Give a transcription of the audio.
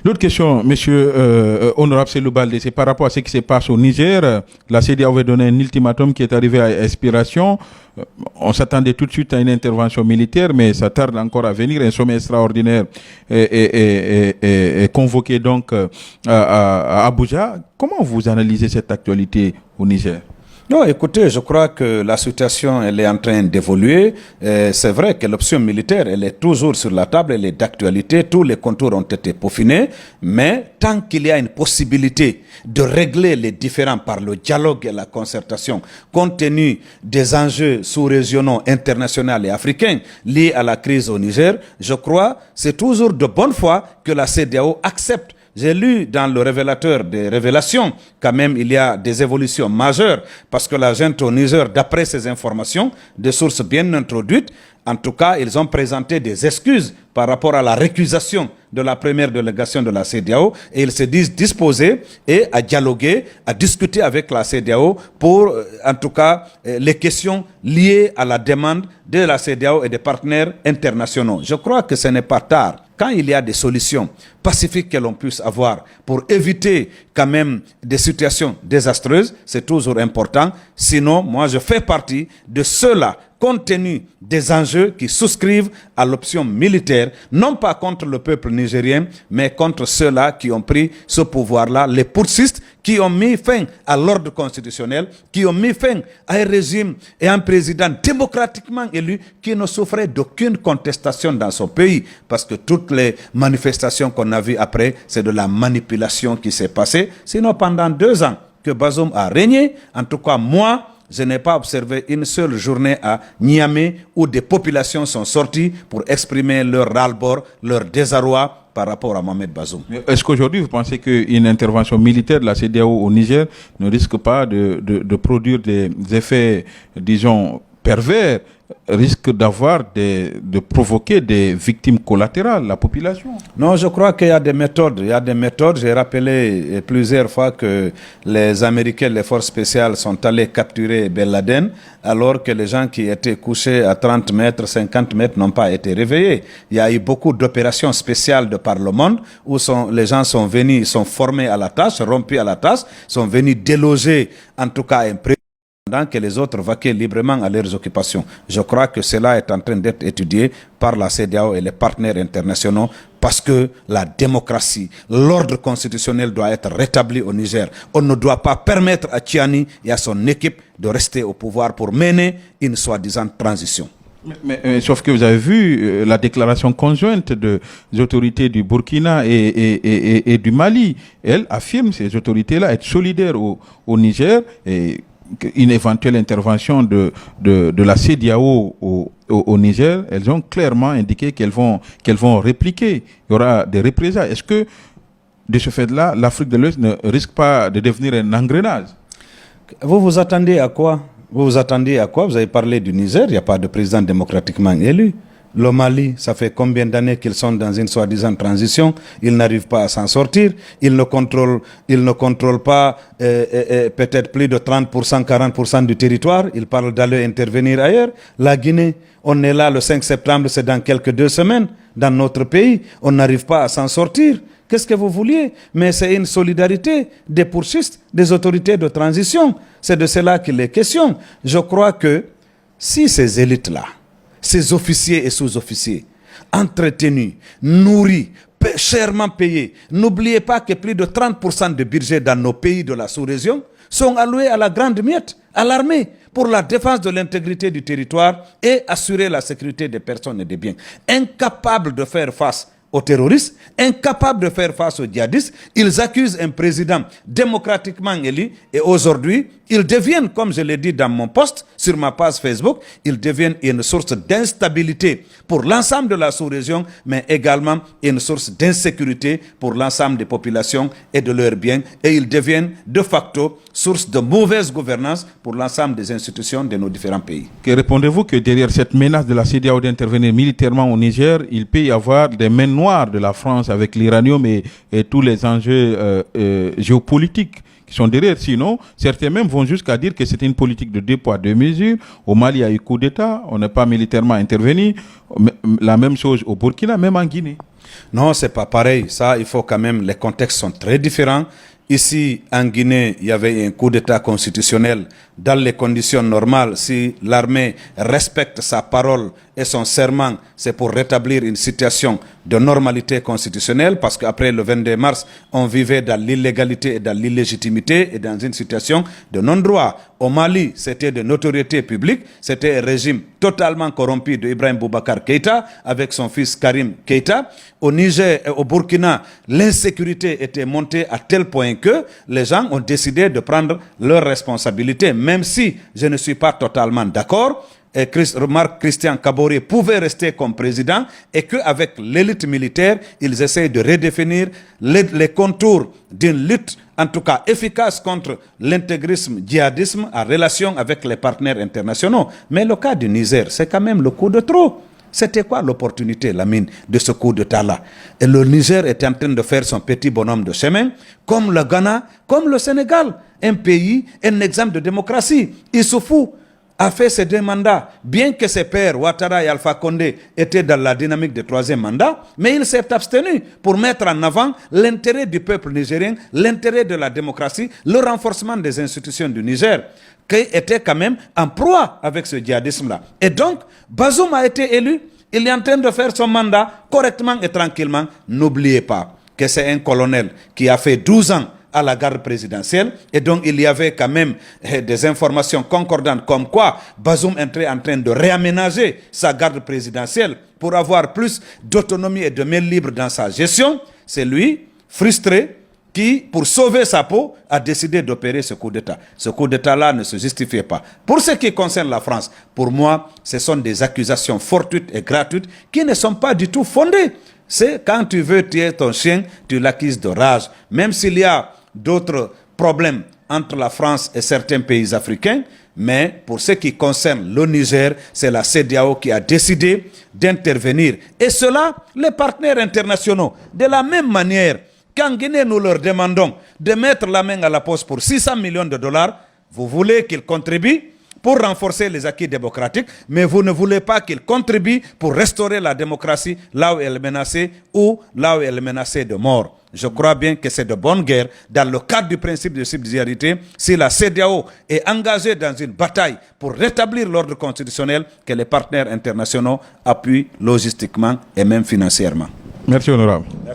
L'autre question, monsieur Honorable Cellou Baldé, c'est par rapport à ce qui se passe au Niger. La CEDEAO avait donné un ultimatum qui est arrivé à expiration. On s'attendait tout de suite à une intervention militaire, mais ça tarde encore à venir. Un sommet extraordinaire est convoqué donc à Abuja. Comment vous analysez cette actualité au Niger? Non, écoutez, je crois que la situation, elle est en train d'évoluer. C'est vrai que l'option militaire, elle est toujours sur la table, elle est d'actualité. Tous les contours ont été peaufinés. Mais tant qu'il y a une possibilité de régler les différends par le dialogue et la concertation, compte tenu des enjeux sous-régionaux, internationaux et africains liés à la crise au Niger, je crois c'est toujours de bonne foi que la CEDEAO accepte. J'ai lu dans le révélateur des révélations, quand même, il y a des évolutions majeures, parce que la junte au Niger, d'après ces informations, des sources bien introduites, en tout cas, ils ont présenté des excuses par rapport à la récusation de la première délégation de la CEDEAO et ils se disent disposés à dialoguer, à discuter avec la CEDEAO pour, en tout cas, les questions liées à la demande de la CEDEAO et des partenaires internationaux. Je crois que ce n'est pas tard. Quand il y a des solutions pacifiques que l'on puisse avoir pour éviter quand même des situations désastreuses, c'est toujours important. Sinon, moi, je fais partie de ceux-là, compte tenu des enjeux qui souscrivent à l'option militaire, non pas contre le peuple nigérien, mais contre ceux-là qui ont pris ce pouvoir-là, les putschistes qui ont mis fin à l'ordre constitutionnel, qui ont mis fin à un régime et un président démocratiquement élu qui ne souffrait d'aucune contestation dans son pays. Parce que toutes les manifestations qu'on a vues après, c'est de la manipulation qui s'est passée. Sinon, pendant 2 ans que Bazoum a régné, en tout cas moi, je n'ai pas observé une seule journée à Niamey où des populations sont sorties pour exprimer leur ras-le-bol, leur désarroi par rapport à Mohamed Bazoum. Est-ce qu'aujourd'hui, vous pensez qu'une intervention militaire de la CEDEAO au Niger ne risque pas de produire des effets, disons, pervers, risque de provoquer des victimes collatérales, la population? Non, je crois qu'il y a des méthodes. Il y a des méthodes. J'ai rappelé plusieurs fois que les Américains, les forces spéciales sont allés capturer Ben Laden, alors que les gens qui étaient couchés à 30 mètres, 50 mètres n'ont pas été réveillés. Il y a eu beaucoup d'opérations spéciales de par le monde où les gens sont venus, ils sont formés à la tâche, rompus à la tâche, sont venus déloger, en tout cas, un président, pendant que les autres vaquaient librement à leurs occupations. Je crois que cela est en train d'être étudié par la CEDEAO et les partenaires internationaux parce que la démocratie, l'ordre constitutionnel doit être rétabli au Niger. On ne doit pas permettre à Tchiani et à son équipe de rester au pouvoir pour mener une soi-disant transition. Sauf que vous avez vu la déclaration conjointe des autorités du Burkina et du Mali. Elles affirment, ces autorités-là, être solidaires au Niger et une éventuelle intervention de la CEDEAO au Niger, elles ont clairement indiqué qu'elles vont répliquer. Il y aura des représailles. Est-ce que, de ce fait-là, l'Afrique de l'Ouest ne risque pas de devenir un engrenage? Vous vous attendez à quoi? Vous avez parlé du Niger, il n'y a pas de président démocratiquement élu. Le Mali, ça fait combien d'années qu'ils sont dans une soi-disant transition? Ils n'arrivent pas à s'en sortir. Ils ne contrôlent pas peut-être plus de 30%, 40% du territoire. Ils parlent d'aller intervenir ailleurs. La Guinée, on est là le 5 septembre, c'est dans quelques 2 semaines. Dans notre pays, on n'arrive pas à s'en sortir. Qu'est-ce que vous vouliez? Mais c'est une solidarité des putschistes, des autorités de transition. C'est de cela qu'il est question. Je crois que si ces élites-là, ces officiers et sous-officiers, entretenus, nourris, chèrement payés. N'oubliez pas que plus de 30% de budget dans nos pays de la sous-région sont alloués à la grande miette, à l'armée, pour la défense de l'intégrité du territoire et assurer la sécurité des personnes et des biens. Incapables de faire face aux terroristes, incapables de faire face aux djihadistes, ils accusent un président démocratiquement élu et aujourd'hui, ils deviennent, comme je l'ai dit dans mon post sur ma page Facebook, ils deviennent une source d'instabilité pour l'ensemble de la sous-région, mais également une source d'insécurité pour l'ensemble des populations et de leurs biens. Et ils deviennent de facto source de mauvaise gouvernance pour l'ensemble des institutions de nos différents pays. Que répondez-vous que derrière cette menace de la CEDEAO d'intervenir militairement au Niger, il peut y avoir des mains noires de la France avec l'uranium et tous les enjeux géopolitiques qui sont derrière? Sinon, certains même vont jusqu'à dire que c'était une politique de 2 poids 2 mesures. Au Mali, il y a eu coup d'État, on n'est pas militairement intervenu. La même chose au Burkina, même en Guinée. Non, c'est pas pareil. Ça, il faut quand même, les contextes sont très différents. Ici, en Guinée, il y avait un coup d'État constitutionnel. Dans les conditions normales, si l'armée respecte sa parole et son serment, c'est pour rétablir une situation de normalité constitutionnelle, parce qu'après le 22 mars, on vivait dans l'illégalité et dans l'illégitimité et dans une situation de non-droit. Au Mali, c'était de notoriété publique, c'était un régime totalement corrompu de Ibrahim Boubacar Keïta avec son fils Karim Keïta. Au Niger et au Burkina, l'insécurité était montée à tel point que les gens ont décidé de prendre leurs responsabilités, même si je ne suis pas totalement d'accord. Et Marc Christian Kaboré pouvait rester comme président et qu'avec l'élite militaire, ils essayent de redéfinir les contours d'une lutte, en tout cas efficace, contre l'intégrisme, djihadisme en relation avec les partenaires internationaux. Mais le cas du Niger, c'est quand même le coup de trop. C'était quoi l'opportunité, Lamine, de ce coup d'État-là? Et le Niger est en train de faire son petit bonhomme de chemin, comme le Ghana, comme le Sénégal. Un pays, un exemple de démocratie. Issoufou a fait ses 2 mandats, bien que ses pères, Ouattara et Alpha Condé, étaient dans la dynamique de 3e mandat, mais il s'est abstenu pour mettre en avant l'intérêt du peuple nigérien, l'intérêt de la démocratie, le renforcement des institutions du Niger, qui était quand même en proie avec ce djihadisme-là. Et donc, Bazoum a été élu, il est en train de faire son mandat correctement et tranquillement. N'oubliez pas que c'est un colonel qui a fait 12 ans à la garde présidentielle, et donc il y avait quand même des informations concordantes comme quoi Bazoum était en train de réaménager sa garde présidentielle pour avoir plus d'autonomie et de main libre dans sa gestion. C'est lui, frustré, qui, pour sauver sa peau, a décidé d'opérer ce coup d'État. Ce coup d'État-là ne se justifiait pas. Pour ce qui concerne la France, pour moi, ce sont des accusations fortuites et gratuites qui ne sont pas du tout fondées. C'est quand tu veux tuer ton chien, tu l'accuses de rage. Même s'il y a d'autres problèmes entre la France et certains pays africains, mais pour ce qui concerne le Niger, c'est la CEDEAO qui a décidé d'intervenir. Et cela, les partenaires internationaux, de la même manière qu'en Guinée, nous leur demandons de mettre la main à la poche pour 600 millions de dollars, vous voulez qu'ils contribuent pour renforcer les acquis démocratiques, mais vous ne voulez pas qu'ils contribuent pour restaurer la démocratie là où elle est menacée ou là où elle est menacée de mort. Je crois bien que c'est de bonne guerre, dans le cadre du principe de subsidiarité, si la CEDEAO est engagée dans une bataille pour rétablir l'ordre constitutionnel, que les partenaires internationaux appuient logistiquement et même financièrement. Merci, honorable. Merci.